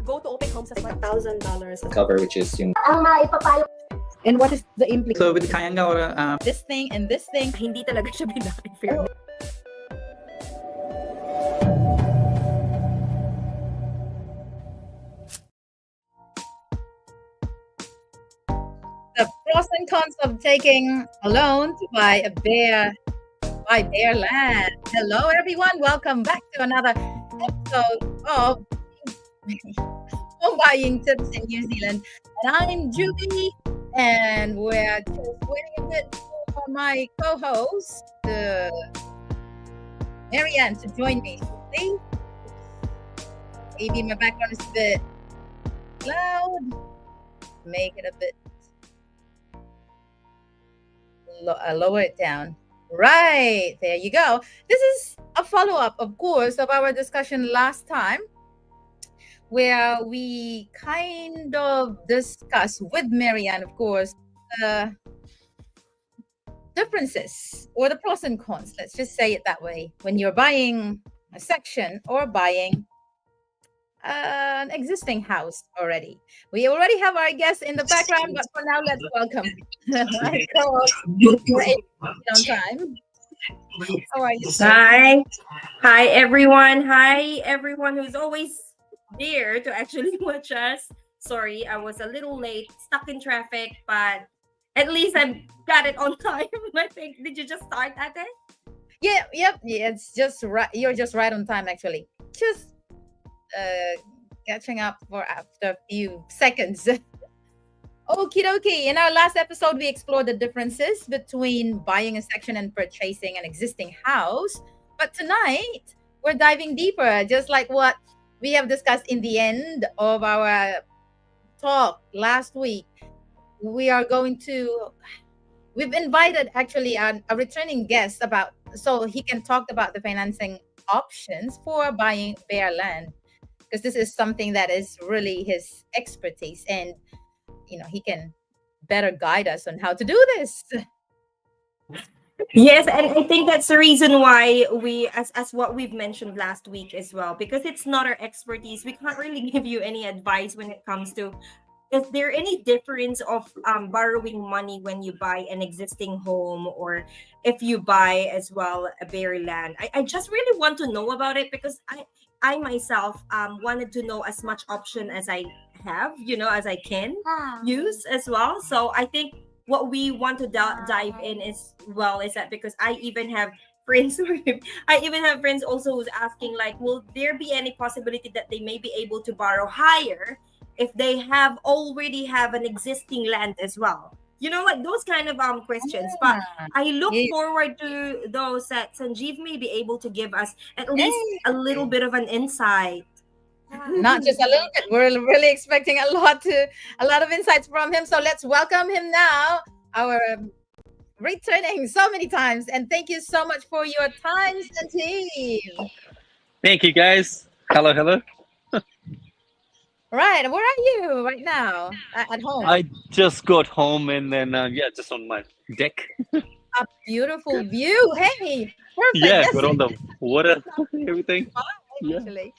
go to open homes as like well. $1,000 cover, which is yung ang maipapayo. And what is the implication? So with Kayanga or This thing and this thing. Hindi talaga siya binahin. The pros and cons of taking a loan to buy bare land. Hello, everyone. Welcome back to another episode of Home Buying Tips in New Zealand. And I'm Julie, and we're just waiting a bit for my co-host, Marianne, to join me. See? Maybe my background is a bit loud. Make it a bit lower it down. Right, there you go. This is a follow-up, of course, of our discussion last time, where we kind of discussed with Marianne, of course, the differences or the pros and cons, let's just say it that way, when you're buying a section or buying an existing house already. We already have our guests in the background, but for now, let's welcome my co-host on time. How are you? Hi everyone who's always there to actually watch us. Sorry, I was a little late, stuck in traffic, but at least I got it on time. I think. Did you just start at it? Yeah, it's just right. You're just right on time, actually. Just catching up for after a few seconds. Okie dokie. In our last episode, we explored the differences between buying a section and purchasing an existing house. But tonight, we're diving deeper, just like what we have discussed in the end of our talk last week. We've invited actually a returning guest so he can talk about the financing options for buying bare land, because this is something that is really his expertise, and he can better guide us on how to do this. Yes, and I think that's the reason why we, as what we've mentioned last week as well, because it's not our expertise, we can't really give you any advice when it comes to is there any difference of borrowing money when you buy an existing home or if you buy as well a bare land. I just really want to know about it because I myself wanted to know as much option as I have, as I can use as well. So I think what we want to dive in is that because I even have friends also who's asking like, will there be any possibility that they may be able to borrow higher if they already have an existing land as well? Like those kind of questions. But I look forward to those that Sanjeev may be able to give us at least a little bit of an insight. Not just a little bit. We're really expecting a lot of insights from him. So let's welcome him now, our returning so many times. And thank you so much for your time, Sanjeev. Thank you, guys. Hello. Right. Where are you right now? At home? I just got home and then, just on my deck. A beautiful view. Hey, perfect. Yeah, got on the water, everything. Actually.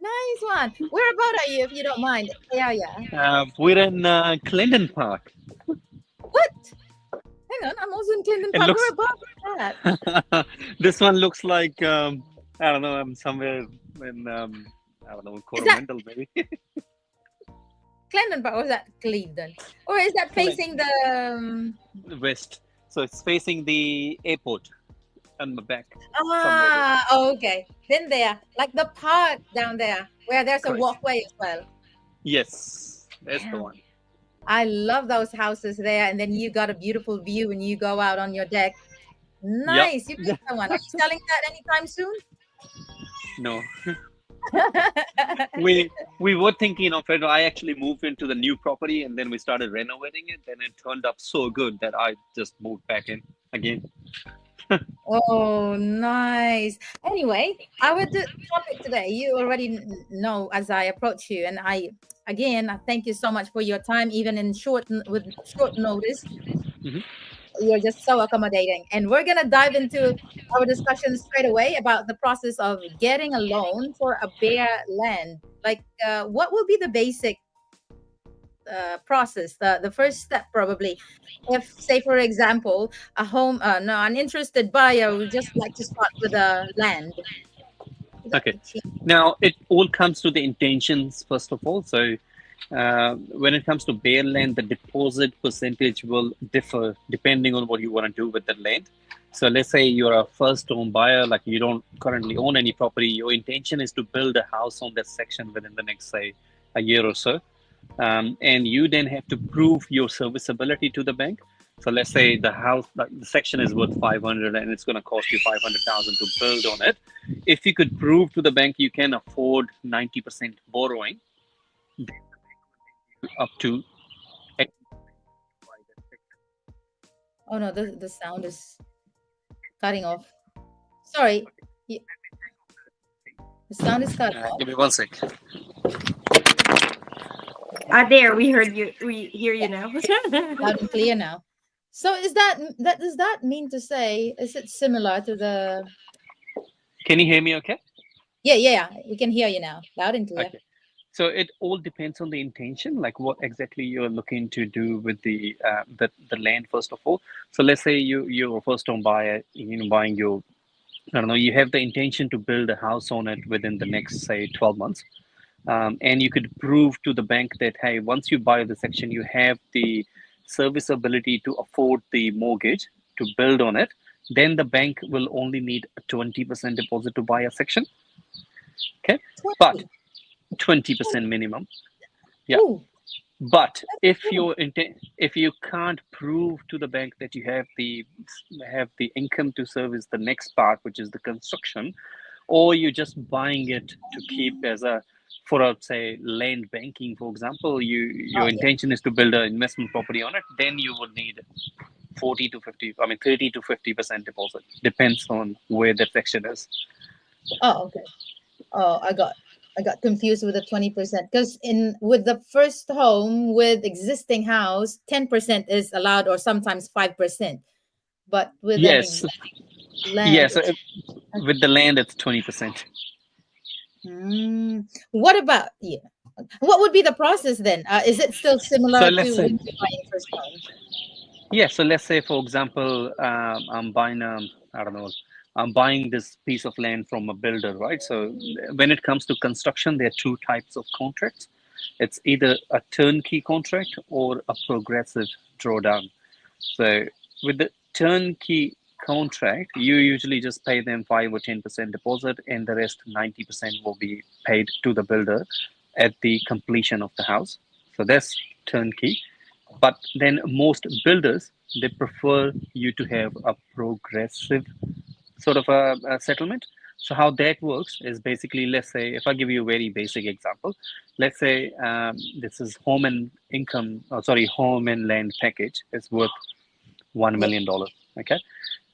Nice one. Where about are you, if you don't mind? Yeah. We're in Clinton Park. What? Hang on, I'm also in Clinton Park. Where about that? This one looks like, I don't know, I'm somewhere in... I don't know, Coromandel maybe. Clinton Park, or is that Cleveland? Or is that facing the west? So it's facing the airport on the back. Okay. Then there, like the park down there, where there's a walkway as well. Yes, that's the one. I love those houses there, and then you got a beautiful view when you go out on your deck. Nice. Yep. You picked someone. Are you selling that anytime soon? No. we were thinking of it. I actually moved into the new property and then we started renovating it. Then it turned up so good that I just moved back in again. Oh, nice. Anyway, our topic today, you already know as I approach you, and I thank you so much for your time, even with short notice. Mm-hmm. you're just so accommodating. And we're gonna dive into our discussion straight away about the process of getting a loan for a bare land. Like, what will be the basic process, the first step probably, if say for example a home no an interested buyer would just like to start with a land. Would that Okay. be cheap? Now, it all comes to the intentions, first of all. So, when it comes to bare land, the deposit percentage will differ depending on what you want to do with the land. So, let's say you're a first home buyer, like you don't currently own any property, your intention is to build a house on that section within the next, say, a year or so. And you then have to prove your serviceability to the bank. So let's say the house, like the section is worth 500 and it's going to cost you 500,000 to build on it. If you could prove to the bank you can afford 90% borrowing, up to Oh no, the sound is cutting off. Sorry. Y- the sound is cut off. give me one sec. There, we heard you. We hear you now. Loud and clear now. So is that does that mean to say, is it similar to the Can you hear me okay? yeah, we can hear you now loud and clear. Okay. So it all depends on the intention, like what exactly you're looking to do with the land, first of all. So let's say you're a first home buyer, buying your, I don't know, you have the intention to build a house on it within the next, say, 12 months. And you could prove to the bank that, hey, once you buy the section, you have the serviceability to afford the mortgage to build on it. Then the bank will only need a 20% deposit to buy a section. Okay. But 20% minimum. Yeah. Ooh, But if cool. your intent, if you can't prove to the bank that you have the income to service the next part, which is the construction, or you're just buying it to keep as a, for a, say, land banking, for example, Oh your yeah. intention is to build an investment property on it, then you would need 40 to 50, I mean 30 to 50% deposit. Depends on where that section is. Oh, okay. Oh, I got confused with the 20% because in with the first home with existing house, 10% is allowed or sometimes 5%. But with an Yes. existing land, Yeah. So it's with the land, it's 20%. what about yeah? What would be the process then? Is it still So similar let's to say, when you're buying first home? yeah. So let's say, for example, I'm buying I don't know, I'm buying this piece of land from a builder, right? So when it comes to construction, there are two types of contracts. It's either a turnkey contract or a progressive drawdown. So with the turnkey contract, you usually just pay them 5 or 10% deposit, and the rest 90% will be paid to the builder at the completion of the house. So that's turnkey. But then most builders, they prefer you to have a progressive sort of a settlement. So how that works is basically, let's say, if I give you a very basic example, let's say this is home and income, home and land package is worth Yeah. $1 million. Okay,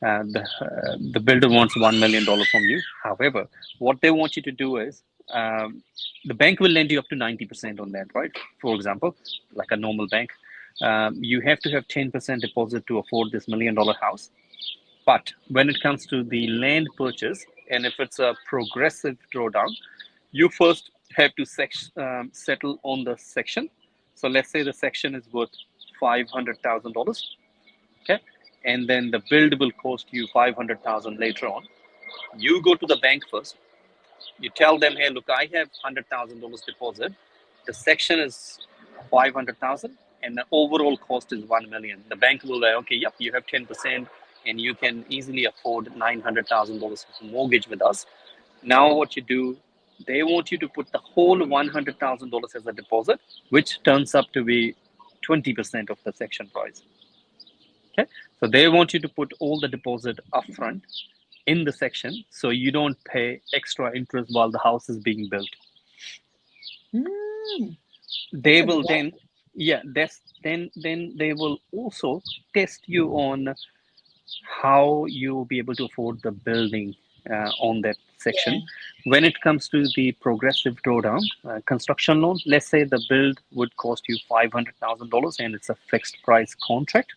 the builder wants $1 million from you. However, what they want you to do is the bank will lend you up to 90% on that, right? For example, like a normal bank, you have to have 10% deposit to afford this $1 million house. But when it comes to the land purchase, and if it's a progressive drawdown, you first have to settle on the section. So let's say the section is worth $500,000. Okay, and then the build will cost you 500,000 later on. You go to the bank first. You tell them, hey, look, I have $100,000 deposit. The section is 500,000, and the overall cost is 1 million. The bank will say, okay, yep, you have 10%, and you can easily afford $900,000 mortgage with us. Now, what you do, they want you to put the whole $100,000 as a deposit, which turns up to be 20% of the section price. Okay, so they want you to put all the deposit upfront in the section, so you don't pay extra interest while the house is being built. Mm, that's They a good will one. then, yeah, that's then they will also test you on how you will be able to afford the building on that Yeah. section. When it comes to the progressive drawdown construction loan, let's say the build would cost you $500,000 and it's a fixed price contract.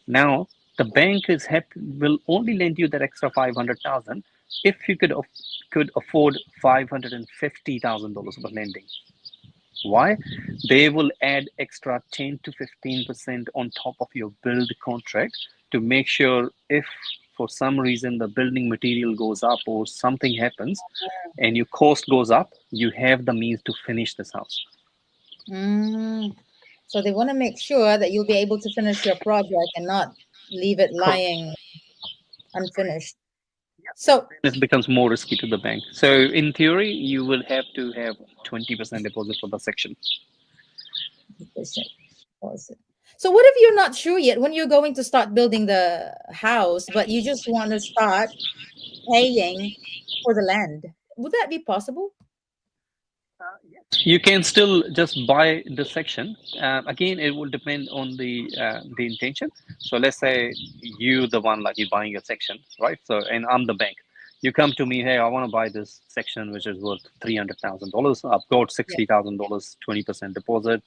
Now the bank is happy, will only lend you that extra 500,000 if you could afford $550,000 of lending. Why? They will add extra 10 to 15% on top of your build contract to make sure if for some reason the building material goes up or something happens and your cost goes up, you have the means to finish this house. Mm. So they want to make sure that you'll be able to finish your project and not leave it lying unfinished. So, This becomes more risky to the bank. So in theory, you will have to have 20% deposit for the section. percent deposit. So what if you're not sure yet when you're going to start building the house, but you just want to start paying for the land? Would that be possible? You can still just buy the section. Again, it will depend on the intention. So let's say you the one like you're buying a section, right? So and I'm the bank. You come to me, hey, I want to buy this section which is worth $300,000. I've got Yeah. $60,000, 20% deposit.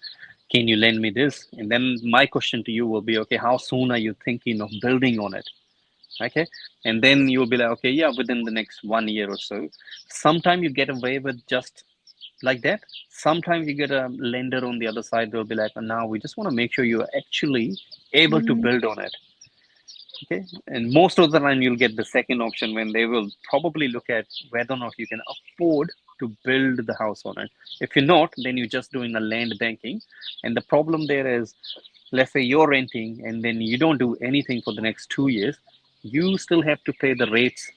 Can you lend me this? And then my question to you will be, okay, how soon are you thinking of building on it? Okay, and then you'll be like, okay, yeah, within the next 1 year or so. Sometime you get away with just like that. Sometimes you get a lender on the other side, they'll be like, now we just want to make sure you're actually able to Mm, build on it. Okay, and most of the time you'll get the second option when they will probably look at whether or not you can afford to build the house on it. If you're not, then you're just doing a land banking. And the problem there is, let's say you're renting and then you don't do anything for the next 2 years, you still have to pay the rates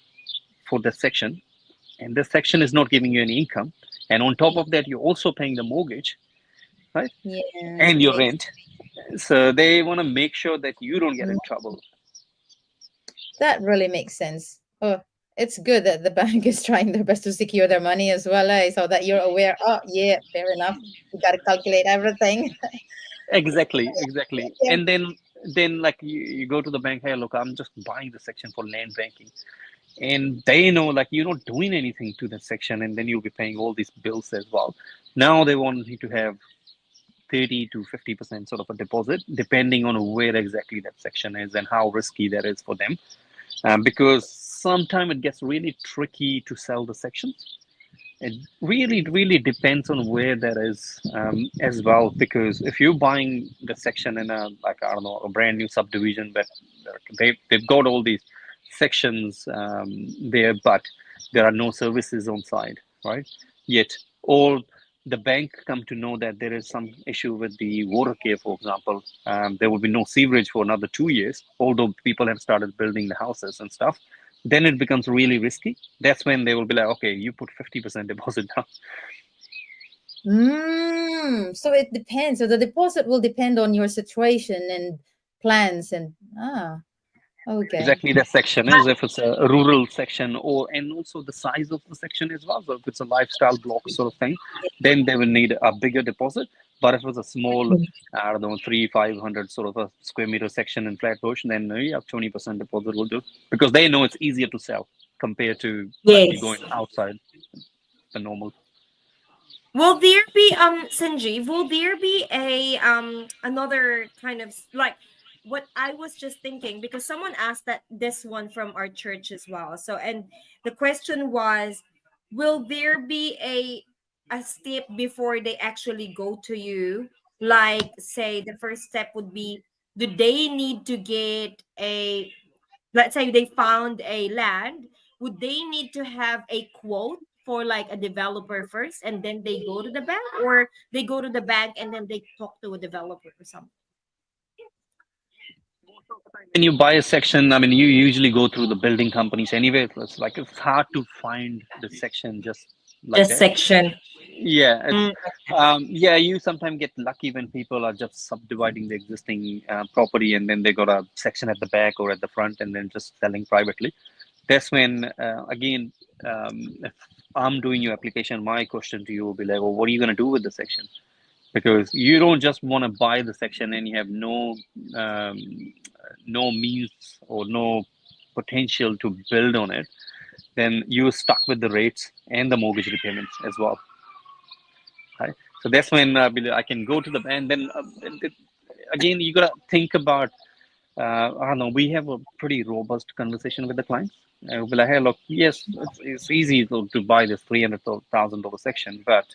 for the section, and this section is not giving you any income. And on top of that, you're also paying the mortgage, right? yeah, And your makes rent. So they want to make sure that you don't get in trouble. that really makes sense. Oh, it's good that the bank is trying their best to secure their money as well, eh? So that you're aware. Oh, yeah, fair enough. You got to calculate everything. Exactly, exactly. Yeah. And then like you go to the bank, hey, look, I'm just buying the section for land banking. And they know like you're not doing anything to the section, and then you'll be paying all these bills as well. Now they want you to have 30 to 50% sort of a deposit, depending on where exactly that section is and how risky that is for them. Because sometimes it gets really tricky to sell the sections. It really depends on where that is as well. Because if you're buying the section in a like I don't know a brand new subdivision, but they've got all these sections there, but there are no services on site, right? Yet all the bank come to know that there is some issue with the water care, for example. There will be no sewerage for another 2 years, although people have started building the houses and stuff. Then it becomes really risky. That's when they will be like, okay, you put 50% deposit down. So it depends. So the deposit will depend on your situation and plans and okay. Exactly, that section is if it's a rural section, or and also the size of the section as well. So if it's a lifestyle block sort of thing, then they will need a bigger deposit. But if it's a small, I don't know, 500 sort of a square meter section in Flatbush, then yeah, 20% deposit will do, because they know it's easier to sell compared to like you Yes. going outside the normal. Will there be Sanjeev, will there be a another kind of like what I was just thinking, because someone asked that this one from our church as well. So and the question was, will there be a step before they actually go to you? Like say the first step would be, do they need to get a, let's say they found a land, would they need to have a quote for like a developer first and then they go to the bank, or they go to the bank and then they talk to a developer or something? When you buy a section, I mean, you usually go through the building companies anyway. It's like it's hard to find the section just like Just that. section. Yeah, it's Mm, yeah. You sometimes get lucky when people are just subdividing the existing property, and then they got a section at the back or at the front, and then just selling privately. That's when again, if I'm doing your application, my question to you will be like, well, what are you going to do with the section? Because you don't just want to buy the section and you have um, no means or no potential to build on it. Then you're stuck with the rates and the mortgage repayments as well. Right? So that's when I can go to the bank. Then again, you gotta think about I don't know, we have a pretty robust conversation with the clients. We'll be like, hey, look, yes, it's easy to buy this $300,000 section, but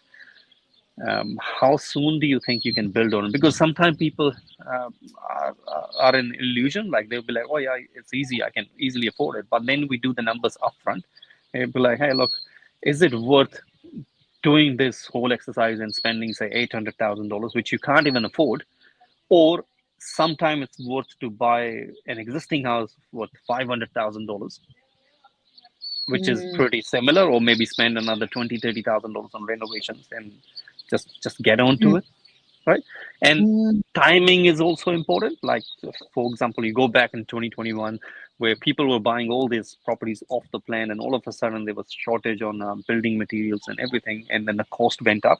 how soon do you think you can build on it? Because sometimes people are in illusion, like they'll be like, oh yeah, it's easy, I can easily afford it. But then we do the numbers upfront, and it'll be like, hey, look, is it worth doing this whole exercise and spending say $800,000, which you can't even afford, or sometimes it's worth to buy an existing house worth $500,000, which is Mm, pretty similar, or maybe spend another $20,000-$30,000 on renovations and just get onto mm, it, right? And mm, timing is also important. Like, for example, you go back in 2021, where people were buying all these properties off the plan, and all of a sudden there was shortage on building materials and everything, and then the cost went up.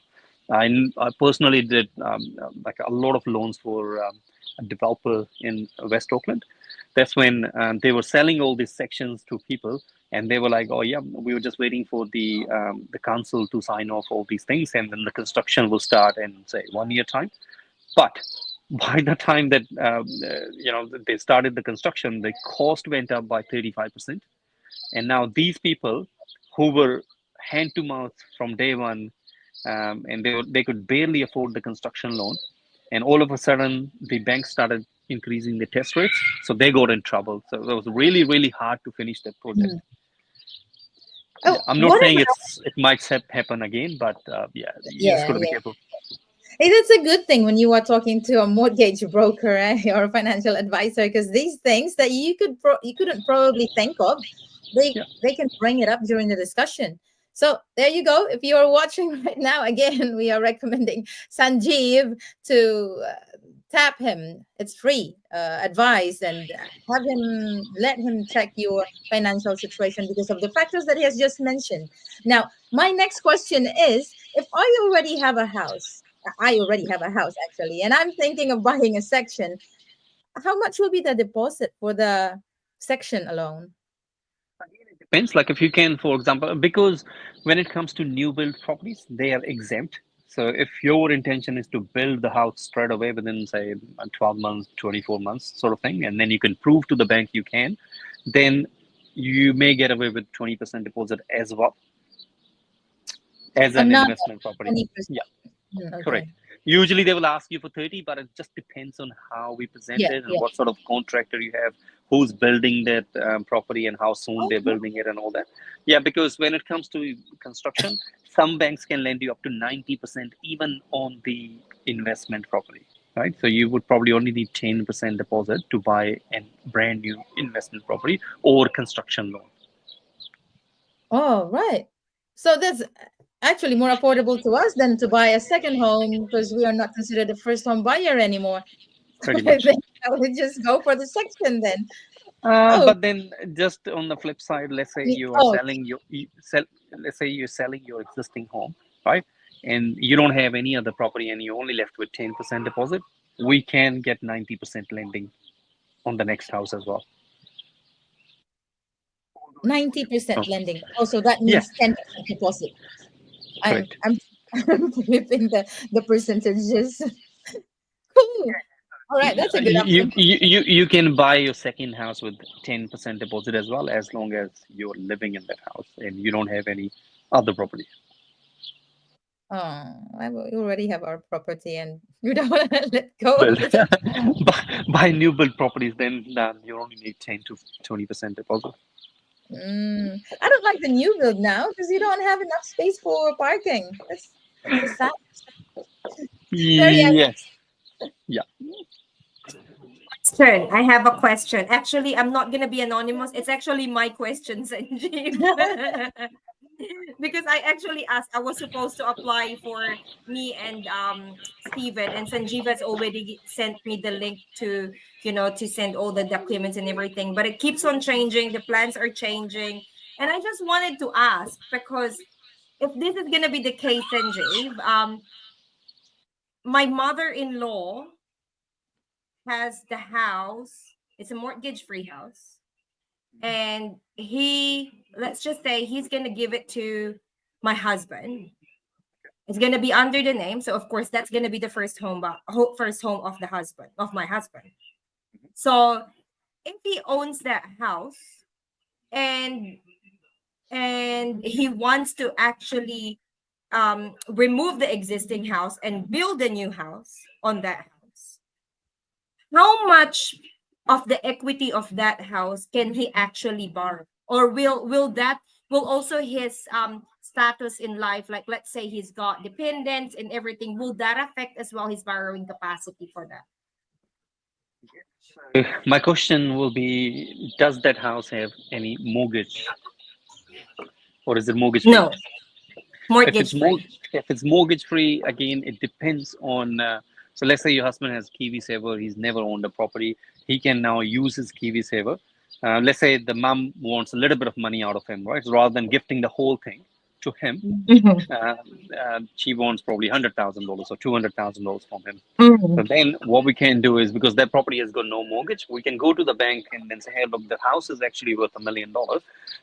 I personally did like a lot of loans for a developer in West Auckland. That's when they were selling all these sections to people, and they were like, "Oh yeah, we were just waiting for the council to sign off all these things, and then the construction will start in say 1 year time." But by the time that they started the construction, the cost went up by 35%, and now these people who were hand to mouth from day one, and they could barely afford the construction loan, and all of a sudden the bank started increasing the test rates, so they got in trouble. So it was really hard to finish that project. mm. Yeah, Oh, I'm not what saying about? it might happen again, but yeah, you just Yeah, got to be yeah. careful. Hey, that's a good thing when you are talking to a mortgage broker, or a financial advisor, because these things that you couldn't probably think of, they Yeah. they can bring it up during the discussion. So there you go. If you are watching right now, again, we are recommending Sanjeev to tap him. It's free advice, and let him check your financial situation because of the factors that he has just mentioned. Now, my next question is: if I already have a house, I already have a house actually, and I'm thinking of buying a section. How much will be the deposit for the section alone? Depends, like if you can, for example, because when it comes to new build properties, they are exempt. So if your intention is to build the house straight away within say 12 months, 24 months sort of thing, and then you can prove to the bank you can, then you may get away with 20% deposit as well as an Another investment property. 20%. Yeah. Okay. Correct. Usually they will ask you for 30, but it just depends on how we present Yeah, it and yeah. what sort of contractor you have, who's building that property and how soon they're Okay. building it and all that. Yeah, because when it comes to construction, some banks can lend you up to 90% even on the investment property, right? So you would probably only need 10% deposit to buy a brand new investment property or construction loan. Oh, right. So that's actually more affordable to us than to buy a second home because we are not considered a first home buyer anymore. Pretty I much. think I would just go for the section then. Oh, But then, just on the flip side, let's say you are oh, selling let's say you're selling your existing home, right? And you don't have any other property, and you're only left with 10% deposit. We can get 90% lending on the next house as well. 90% Oh, lending. Also, that yeah, means 10% deposit. I'm correct. I'm I'm flipping the percentages. Cool. All right, that's a good option. You can buy your second house with 10% deposit as well, as long as you're living in that house and you don't have any other property. Oh, we already have our property and we don't want to let go Build of it. buy new build properties, then you only need 10 to 20% deposit. I don't like the new build now because you don't have enough space for parking. That's the sad. Very Yes. Yeah. Question. I have a question. Actually, I'm not gonna be anonymous. It's actually my question, Sanjeev. Because I actually asked, I was supposed to apply for me and Steven, and Sanjeev has already sent me the link to, to send all the documents and everything. But it keeps on changing, the plans are changing. And I just wanted to ask, because if this is gonna be the case, Sanjeev, my mother-in-law has the house. It's a mortgage-free house, and let's just say he's gonna give it to my husband. It's gonna be under the name, so of course that's gonna be the first home, first home of the husband, of my husband. So if he owns that house and he wants to actually remove the existing house and build a new house on that house, how much of the equity of that house can he actually borrow? Or will also his status in life, like let's say he's got dependents and everything, will that affect as well his borrowing capacity for that? My question will be: does that house have any mortgage, or is it mortgage free? No, If it's mortgage more, free. if it's mortgage free, again, it depends on. So let's say your husband has Kiwi Saver. He's never owned a property. He can now use his Kiwi Saver. Let's say the mum wants a little bit of money out of him, right? So rather than gifting the whole thing to him, Mhm, uh, she wants probably $100,000 or $200,000 from him. So mhm. then what we can do is, because that property has got no mortgage, we can go to the bank and then say, hey, look, the house is actually worth $1 million,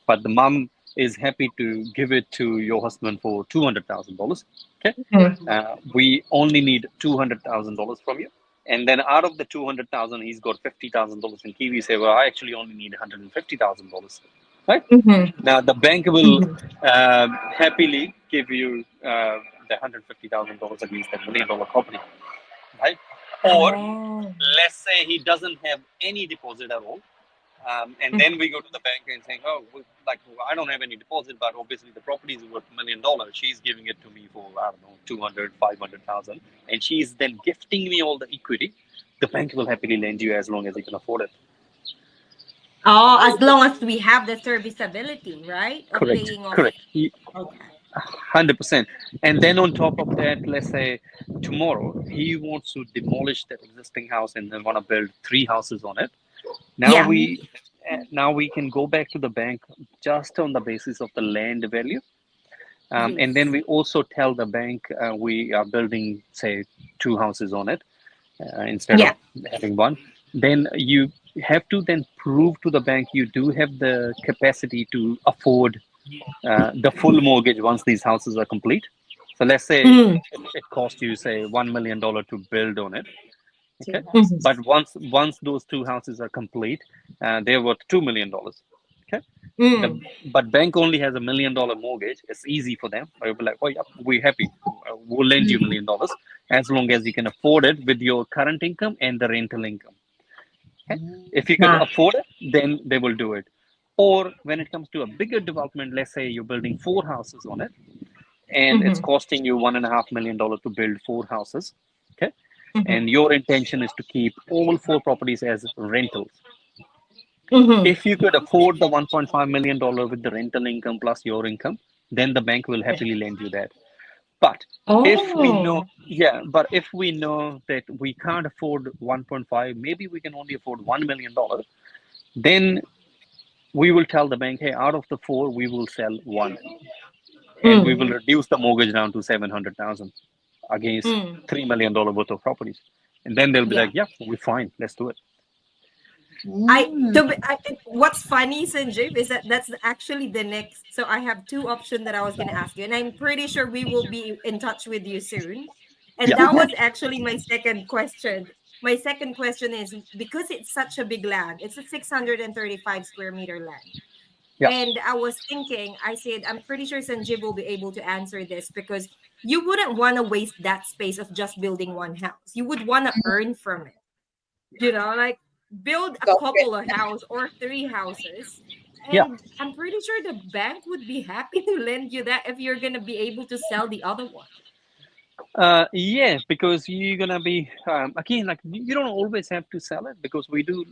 but the mum is happy to give it to your husband for $200,000. Okay. Mhm. We only need $200,000 from you. And then out of the 200,000, he's got $50,000 in Kiwi. Say, well, I actually only need $150,000. Right Mhm. now, the bank will Mhm. happily give you the $150,000 against that $1 million property, right? Or Oh. let's say he doesn't have any deposit at all, and then we go to the bank and saying, oh, like, well, I don't have any deposit, but obviously the property is worth $1 million. She's giving it to me for, I don't know, 200, 500,000, and she's then gifting me all the equity. The bank will happily lend you as long as you can afford it. Oh, as long as we have the serviceability, right? Of Correct, paying off. correct. Okay. 100%. And then on top of that, let's say tomorrow he wants to demolish that existing house and then want to build three houses on it. Now Yeah. we now we can go back to the bank just on the basis of the land value. And then Yes. we also tell the bank we are building, say, two houses on it instead of Yeah. having one. Then you have to then prove to the bank you do have the capacity to afford the full mortgage once these houses are complete. So let's say Mm. it cost you, say, $1 million to build on it. Two Okay, Mhm. houses. but once those two houses are complete, they're worth $2 million. Okay, the Mm. but bank only has $1 million mortgage. It's easy for them. They'll be like, oh yeah, we're happy. We'll lend you $1 million as long as you can afford it with your current income and the rental income. Okay? If you can Ah. afford it, then they will do it. Or when it comes to a bigger development, let's say you're building four houses on it, and it's Mhm. costing you $1.5 million to build four houses. Okay, Mhm. and your intention is to keep all four properties as rentals. Mhm. If you could afford the $1.5 million with the rental income plus your income, then the bank will happily lend you that. But if we know, Oh. yeah, but if we know that we can't afford 1.5, maybe we can only afford $1 million, then we will tell the bank, hey, out of the four, we will sell one, and we will Mm. reduce the mortgage down to 700,000 against Mm. $3 million worth of properties. And then they'll be like, Yeah. yeah, we're fine, let's do it. What's funny, Sanjeev, is that that's actually the next. So I have two options that I was gonna ask you, and I'm pretty sure we will be in touch with you soon. And Yeah, that was actually my second question. My second question is because it's such a big land. It's a 635 square meter land. yeah. And I was thinking, I said, I'm pretty sure Sanjeev will be able to answer this because you wouldn't want to waste that space of just building one house. You would want to earn from it, like build a Go for it. couple of house or three houses. Yeah. And I'm pretty sure the bank would be happy to lend you that if you're going to be able to sell the other one. Yeah, because you're gonna be again, like, you don't always have to sell it, because we do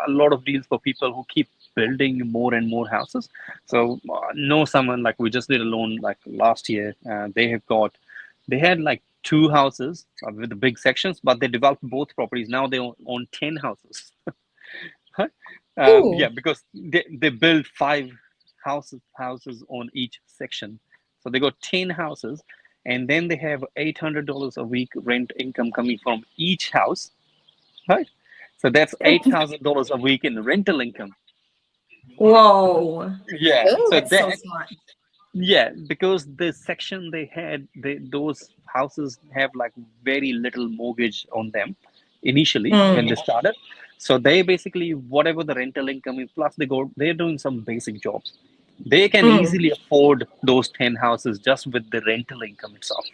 a lot of deals for people who keep building more and more houses. So know someone, like, we just did a loan like last year. They had like two houses with the big sections, but they developed both properties. Now they own 10 houses. Huh? Ooh. Yeah, because they build five houses on each section. So they got 10 houses, and then they have $800 a week rent income coming from each house, right? So that's $8,000 a week in rental income. Whoa, Yeah. Ooh. So that's so that, smart. yeah, because the section they had, those houses have like very little mortgage on them initially when they Mm. started. So they basically whatever the rental income is, plus they're doing some basic jobs. They can Mm. easily afford those 10 houses just with the rental income itself.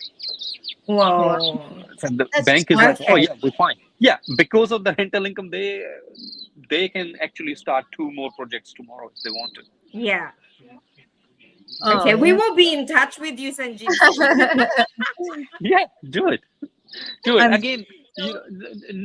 Wow. Wow. So the That's bank is like, smart. oh Okay. yeah, we're fine. Yeah, because of the rental income, they can actually start two more projects tomorrow if they want to. Yeah. Oh, Okay. We yeah. will be in touch with you, Sanjeev, soon. Yeah, do it. Do it I'm again. You know,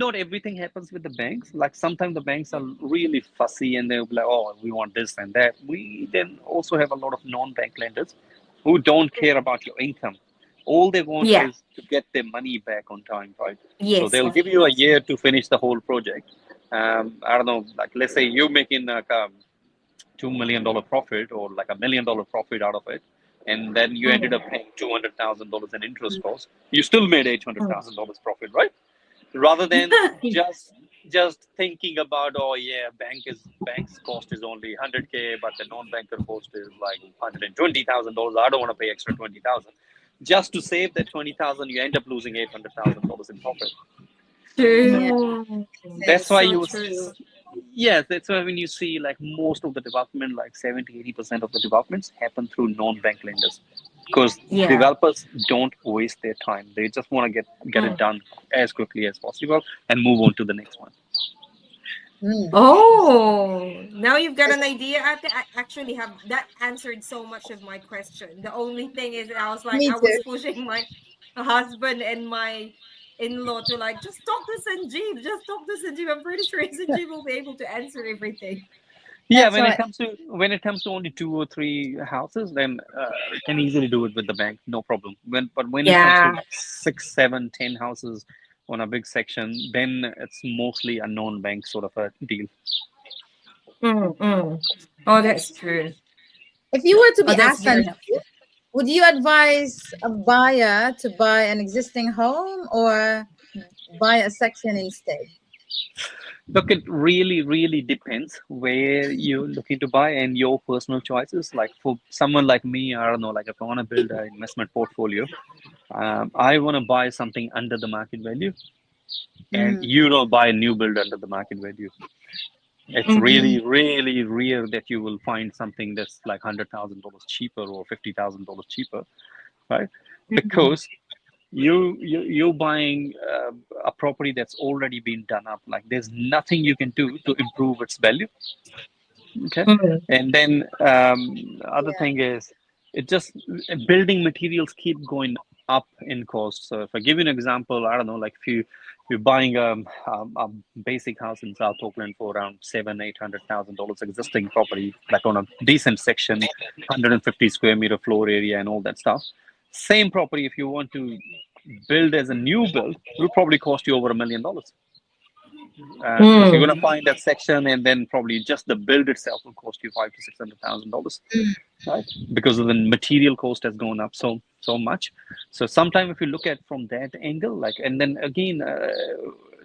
not everything happens with the banks. Like sometimes the banks are really fussy and they'll be like, "Oh, we want this and that." We then also have a lot of non-bank lenders who don't care about your income. All they want Yeah. is to get their money back on time, right? So Yes, they'll of give you a course. year to finish the whole project. I don't know, like let's say you're making like $2 million profit or like $1 million profit out of it, and then you ended Mm. up paying $200,000 in interest costs, you still made Mm. $800,000 profit, right? Rather than just just thinking about, oh yeah, bank's cost is only 100K, but the non-banker cost is like $120,000. I don't want to pay extra 20,000. Just to save that 20,000, you end up losing $800,000 in profit. yeah. True. That's That's why so you true. Yes, that's why when you see like most of the development, like 70-80% of the developments happen through non-bank lenders, because Yeah. developers don't waste their time. They just want to get it Mm. done as quickly as possible and move on to the next one. Mm. Oh, now you've got an idea. I actually have that answered so much of my question. The only thing is, I was like, Me I was too. pushing my husband and my in-law to like, just talk to Sanjeev, just talk to Sanjeev. I'm pretty sure Sanjeev will be able to answer everything. Yeah, That's right. when it comes to only two or three houses, then can easily do it with the bank, no problem. When it comes to Yeah. like 6, 7, 10 houses on a big section, then it's mostly a non-bank sort of a deal. Mm, mm. Oh, that's true. If you were to Oh, be that's asked, very Sanjeev, would you advise a buyer to buy an existing home or buy a section instead? Look, it really depends where you're looking to buy and your personal choices. Like for someone like me, I don't know, like if I want to build an investment portfolio, I want to buy something under the market value, and Mm. you don't buy a new build under the market value. It's mm, really rare that you will find something that's like $100,000 cheaper or $50,000 cheaper, right? mm, Because you're buying a property that's already been done up. Like there's nothing you can do to improve its value. Okay, mm, and then other Yeah. thing is it just building materials keep going up in cost. So if I give you an example, I don't know, like if you're buying a basic house in South Oakland for around $700,000-800,000 existing property, like on a decent section, 150 square meter floor area and all that stuff. Same property, if you want to build as a new build, will probably cost you over $1 million, because you're going to mm. find that section, and then probably just the build itself will cost you $500,000 to $600,000, Mm. right? Because of the material cost has gone up so much. So sometimes if you look at from that angle, like, and then again,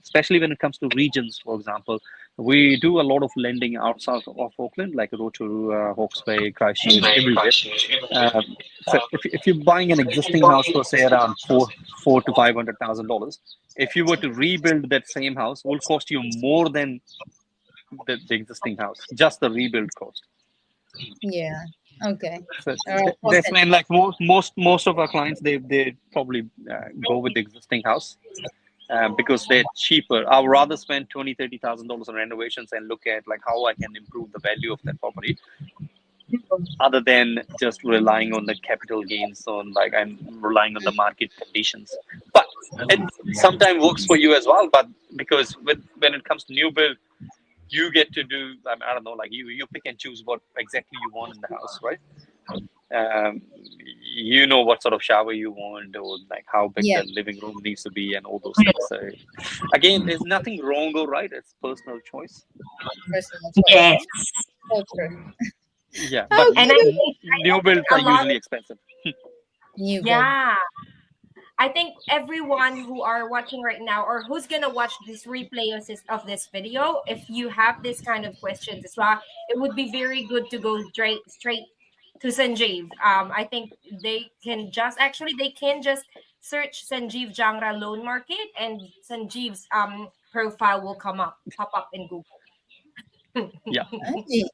especially when it comes to regions, for example, we do a lot of lending outside of Auckland, like Rotorua, Hawke's Bay, Christchurch, everywhere. So if you're buying an existing house for say around four to $500,000, if you were to rebuild that same house, will cost you more than the existing house, just the rebuild cost. Yeah. Okay. So All right. that's Awesome. when like most of our clients they probably go with the existing house, because they're cheaper. I would rather spend $20,000-30,000 on renovations and look at like how I can improve the value of that property, other than just relying on the capital gains on like I'm relying on the market conditions. But it sometimes works for you as well. But because when it comes to new build, you get to do I don't know, like you pick and choose what exactly you want in the house, right? um, you know what sort of shower you want, or like how big Yeah. the living room needs to be and all those things. So again, there's nothing wrong or right, it's personal choice. Personal choice. Yes. So true. Yeah, but And I Okay. think new builds are a lot usually of, expensive. New build. yeah. I think everyone who are watching right now or who's gonna watch this replay of this video, if you have this kind of questions as well, it would be very good to go straight to Sanjeev. I think they can just search Sanjeev Jangra Loan Market and Sanjeev's profile will pop up in Google. Yeah. Hey,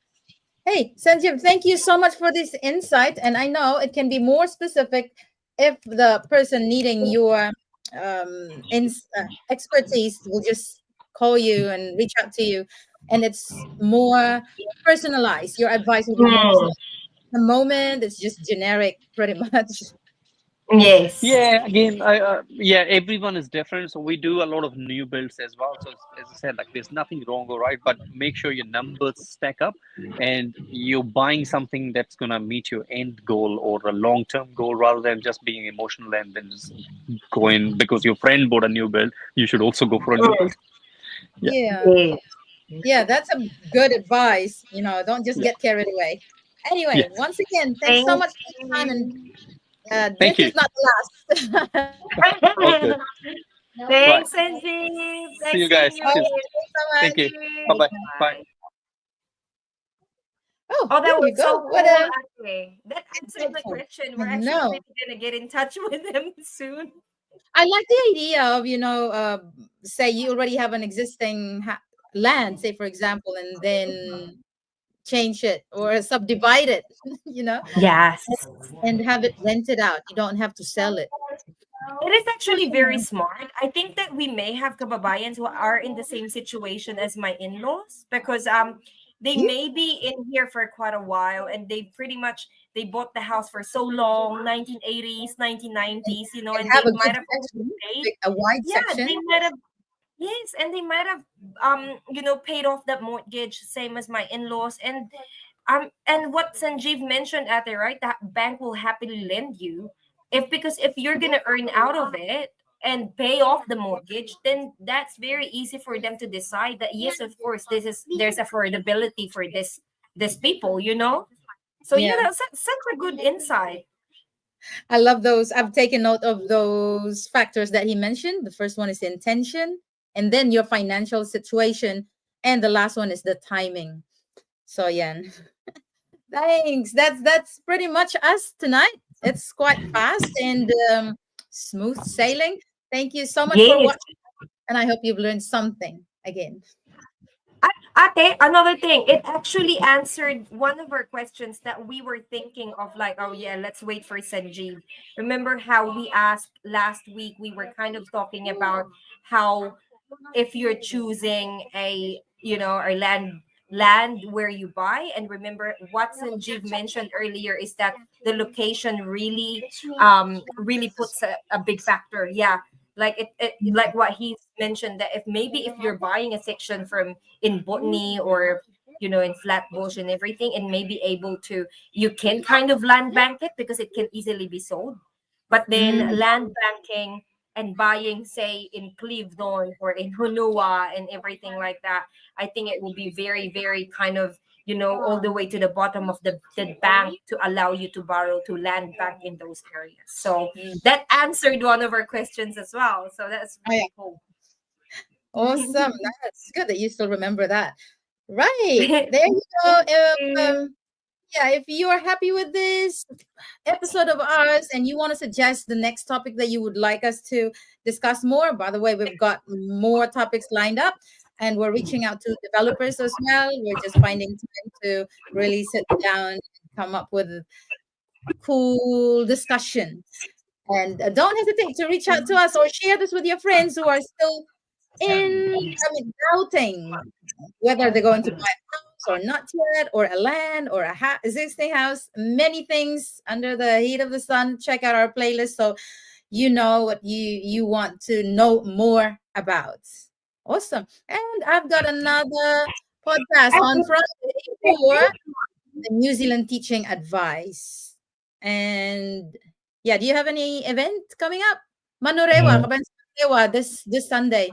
hey, Sanjeev, thank you so much for this insight. And I know it can be more specific if the person needing your expertise will just call you and reach out to you. And it's more personalized. Your advice will be more Mm, personalized. The moment it's just generic, pretty much. yes. Yeah, again, yeah, everyone is different. So we do a lot of new builds as well. So as I said, like there's nothing wrong or right, but make sure your numbers stack up and you're buying something that's gonna meet your end goal or a long-term goal rather than just being emotional and then just going because your friend bought a new build. You should also go for a new Mm, build. Yeah, Yeah. yes. Yeah, that's a good advice. Don't just yeah, get carried away. Anyway, yes. once again, thanks so Thank much for your time. And you. Thank this you. is not the last. All good. Right. Thanks, Sanjeev. See Nice you seeing guys. you Oh, Cheers. again. thanks so Thank much. you. Bye bye. Bye. Bye. Oh, Oh, that there was you so go. What cool, a Ate. That answered my insightful. question. I We're actually know. really gonna get in touch with him soon. I like the idea of, say you already have an existing land, say for example, and then change it or subdivide it, you know, Yes. and have it rented out. You don't have to sell it. It is actually very smart. I think that we may have kababayans who are in the same situation as my in-laws because they Yeah, may be in here for quite a while and they pretty much they bought the house for so long, 1980s, 1990s, and and have they a good might have only section, paid. a wide Yeah, section. they might have. Yes, and they might have paid off that mortgage same as my in-laws and what Sanjeev mentioned at the right that bank will happily lend you because if you're gonna earn out of it and pay off the mortgage, then that's very easy for them to decide that yes, of course, there's affordability for this people. So yeah, Yeah. that's such a good insight. I love those. I've taken note of those factors that he mentioned. The first one is intention, and then your financial situation, and the last one is the timing. So yeah, thanks. That's pretty much us tonight. It's quite fast and smooth sailing. Thank you so much for Yes. watching, and I hope you've learned something again. Ate, another thing, it actually answered one of our questions that we were thinking of, like, oh yeah, let's wait for Sanjeev. Remember how we asked last week, we were kind of talking about how if you're choosing a land where you buy, and remember what Sanjeev mentioned earlier is that the location really puts a big factor. Yeah, like like what he mentioned, that if maybe if you're buying a section from in Botany or in Flatbush and everything, and maybe able to you can kind of land bank it because it can easily be sold, but then Mm, land banking and buying, say, in Clevedon or in Hunua and everything like that, I think it will be very, very kind of, all the way to the bottom of the bank to allow you to borrow to land bank in those areas. So mm. that answered one of our questions as well. So that's Oh, yeah. really cool. Awesome. That's good that you still remember that. Right. Thank There you go. you. Yeah, if you are happy with this episode of ours and you want to suggest the next topic that you would like us to discuss more, by the way, we've got more topics lined up and we're reaching out to developers as well. We're just finding time to really sit down and come up with cool discussion. And don't hesitate to reach out to us or share this with your friends who are still doubting whether they're going to buy a house or not yet, or a land or a existing house. Many things under the heat of the sun. Check out our playlist so you know what you want to know more about. Awesome. And I've got another podcast on Friday for the New Zealand teaching advice. And yeah, do you have any event coming up? Manurewa, Kabansi Manurewa this Sunday.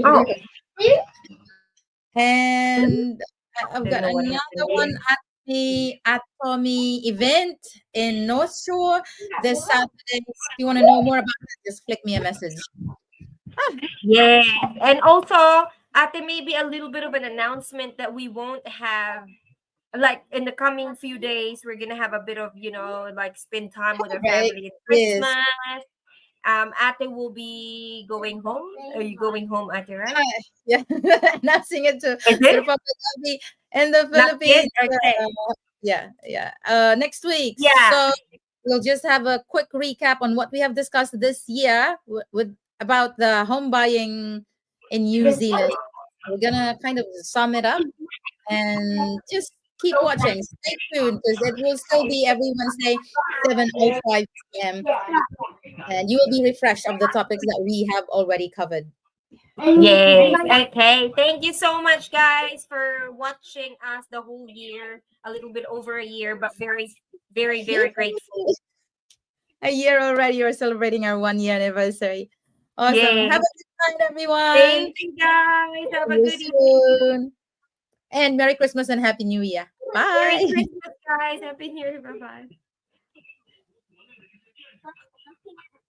Oh, And I've don't got know what another happened one there. at the Atomy event in North Shore this Saturday. If you want to know more about it, just flick me a message. Ah, Yeah, and also, Ate, maybe a little bit of an announcement that we won't have, like in the coming few days, we're gonna have a bit of, like spend time with our right. family at Yes. Christmas. Ate will be going home. Are you going home, Ate, right? Yeah, announcing it to Is the it? Republic of the in the Not yet? Philippines. Okay. Yeah, yeah. Next week. Yeah. So we'll just have a quick recap on what we have discussed this year with about the home buying in New Zealand. We're gonna kind of sum it up and just keep watching. Stay tuned because it will still be every Wednesday, 7:05 p.m. And you will be refreshed of the topics that we have already covered. Yes. Okay. Thank you so much, guys, for watching us the whole year. A little bit over a year, but very, very, very grateful. A year already. We're celebrating our 1 year anniversary. Awesome. Have Yes. a good night, everyone. Thank you, guys. Have See a you good evening. soon. And Merry Christmas and Happy New Year. Merry Bye. Christmas, guys. Happy New Year. Bye bye.